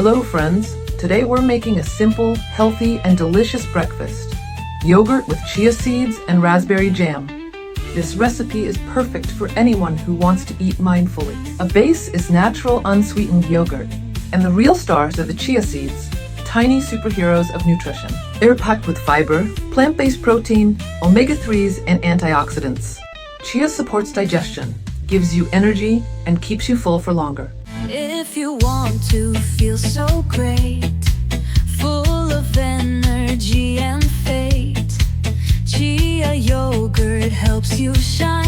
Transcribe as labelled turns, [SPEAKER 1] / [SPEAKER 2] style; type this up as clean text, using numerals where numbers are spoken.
[SPEAKER 1] Hello friends, today we're making a simple, healthy, and delicious breakfast. Yogurt with chia seeds and raspberry jam. This recipe is perfect for anyone who wants to eat mindfully. A base is natural unsweetened yogurt, and the real stars are the chia seeds, tiny superheroes of nutrition. They're packed with fiber, plant-based protein, omega-3s, and antioxidants. Chia supports digestion, gives you energy, and keeps you full for longer.
[SPEAKER 2] If you want to feel so great, full of energy and faith, Chia yogurt helps you shine.